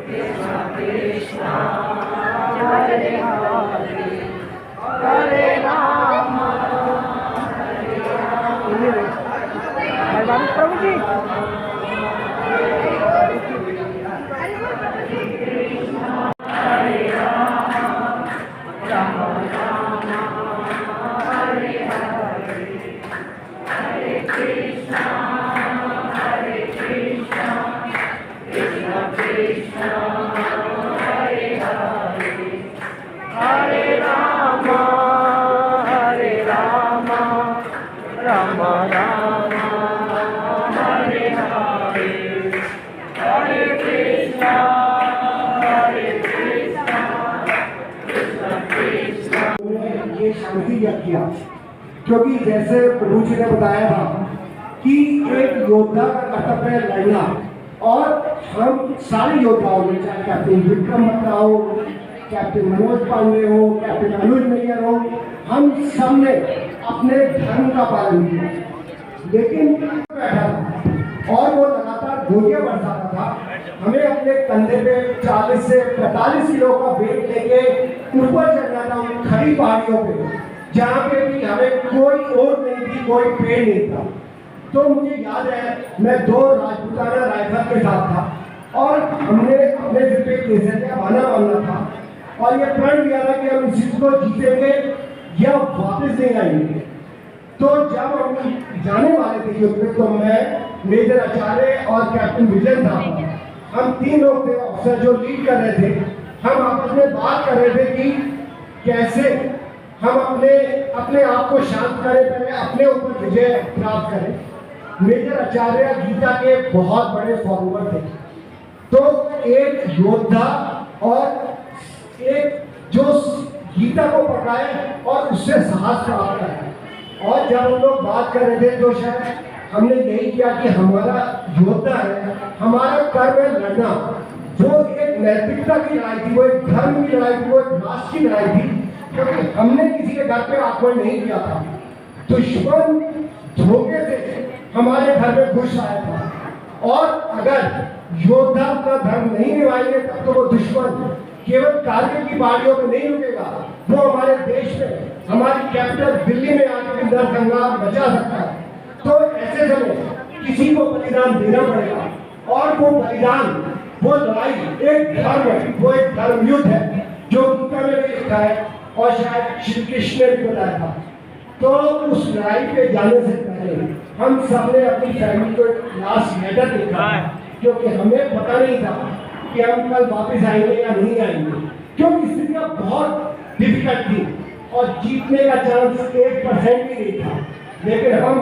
कृष्णा हरे हरे हरे राम प्रभु जी राम राम हरे हरे हरे कृष्णा कृष्ण कृष्ण। ये शांति यज्ञ किया क्योंकि जैसे प्रभु जी ने बताया था कि एक योद्धा का कर्तव्य है लड़ना, और हम सारे योद्धाओं में, चाहे कैप्टन विक्रम बत्रा हो, कैप्टन मनोज पांडे हो, कैप्टन अनुज नैयर हो, हम सब ने अपने धर्म का पालन किया। लेकिन बैठा था और वो लगातार गोलियां बरसाता था। हमें अपने कंधे पे 40 से 45 किलो का वेट लेके ऊपर चढ़ना था उन खड़ी पहाड़ियों पे, जहाँ पे भी हमें कोई ओट नहीं थी, कोई पेड़ नहीं था। तो मुझे याद है मैं 2 राजपूताना राइफल के साथ था और हमने अपने सिर पे केसर का बाना बांधा था और ये प्रण किया था कि हम इस चीज को जीतेंगे या वापस नहीं आएंगे। तो जब हम जाने वाले थे युद्ध में, तो मैं, मेजर आचार्य और कैप्टन विजय था, हम 3 लोग थे अफसर जो लीड कर रहे थे। हम आपस में बात कर रहे थे कि कैसे हम अपने आप को शांत करें, पहले अपने ऊपर विजय प्राप्त करें। मेजर आचार्य गीता के बहुत बड़े फॉलोअर थे, तो एक योद्धा और एक जो गीता को पकड़ाए और उससे साहस प्राप्त कराए। और जब हम लोग बात कर रहे थे तो शायद हमने यही किया कि हमारा योद्धा है, हमारा कर्म है लड़ना। वो एक नैतिकता की लड़ाई थी, वो एक धर्म की लड़ाई थी, वो एक राष्ट्र की लड़ाई थी, क्योंकि हमने किसी के घर पे आक्रमण नहीं किया था। दुश्मन धोखे से हमारे घर में घुस आया था, और अगर योद्धा अपना धर्म नहीं निभाएंगे तब तो वो दुश्मन केवल कारगिल की पहाड़ियों में नहीं रुकेगा, वो हमारे देश में, हमारी कैपिटल दिल्ली में आके भी नरसंहार बचा सकता है। तो ऐसे समय किसी को बलिदान देना पड़ेगा, और वो बलिदान, वो लड़ाई एक धर्म है, वो एक धर्म युद्ध है जो गीता में भी लिखा है और शायद श्री कृष्ण ने भी बताया था। तो उस लड़ाई पे जाने से पहले हम सबने अपनी फैमिली को लास्ट लेटर लिखा, क्योंकि हमें पता नहीं था कि हम कल वापस आएंगे या नहीं आएंगे, क्योंकि स्थितियां बहुत डिफिकल्ट थी और जीतने का चांस 1% भी नहीं था। लेकिन हम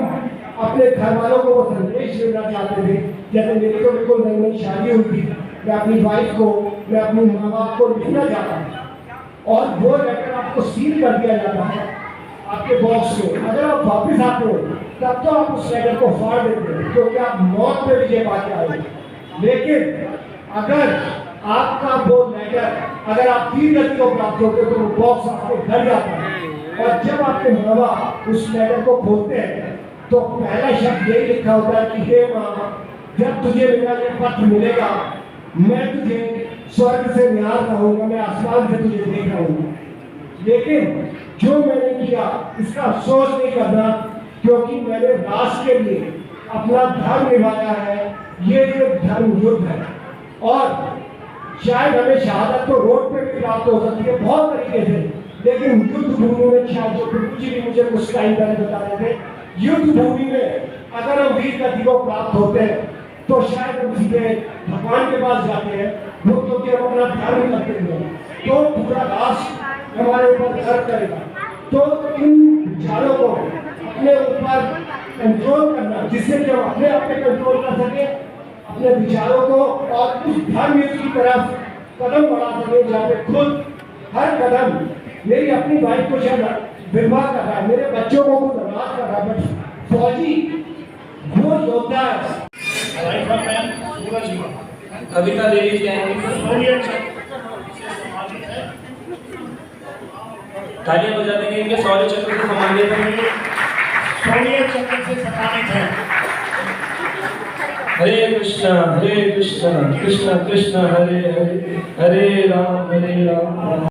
अपने घर वालों को वो संदेश देना चाहते थे। जैसे मेरी तो बिल्कुल नई नई शादी हुई थी, मैं अपनी वाइफ को, मैं अपने माँ बाप को लिखना चाहता था, और वो लेटर आपको सील कर दिया जाता है आपके बॉक्स में। अगर आप वापस आते हो तब तो आप उस लेटर को फाड़ देते हो, क्योंकि आप मौत पे विजय पाके आए। लेकिन अगर आपका वो लेटर, अगर आप 3 गति को प्राप्त होते हो तो वो बॉक्स आपके घर जाता है, और जब आपके माँ बाप उस लेटर को खोलते हैं तो पहला शब्द यही लिखा होता है कि हे माँ, जब तुझे मेरा ये पत्र मिलेगा, मैं तुझे स्वर्ग से निहार रहूंगा, मैं आसमान से तुझे देख रहा हूँ। लेकिन जो मैंने किया इसका अफसोस नहीं करना, क्योंकि मैंने राष्ट्र के लिए अपना धर्म निभाया है। ये एक धर्म युद्ध है, और शायद हमें शहादत तो रोड पे भी प्राप्त हो सकती है बहुत तरीके से, लेकिन युद्ध भूमि में, शायद जो प्रभु जी भी मुझे कुछ टाइम पहले बता रहे थे, युद्ध भूमि में अगर हम वीर गति को प्राप्त होते हैं तो शायद हम सीधे भगवान के पास जाते हैं, वो क्योंकि हम अपना धर्म करते हैं, तो पूरा राष्ट्र हमारे ऊपर गर्व करेगा। तो इन विचारों को अपने ऊपर कंट्रोल करना, जिससे कि हम अपने आप पे कंट्रोल कर सके, अपने विचारों को, और उस धर्म की तरफ कदम बढ़ा सके जहाँ पे खुद हर कदम, मेरी अपनी वाइफ को शायद विवाह कर रहा है, मेरे बच्चों को खुद आजाद कर रहा है, बट फौजी वो योद्धा है। कविता देवी जाएंगे, तालियां बजा देंगे, इनके शौर्य चक्र को सम्मानित करेंगे। शौर्य चक्र से सम्मानित है। हरे कृष्ण कृष्ण कृष्ण हरे हरे हरे राम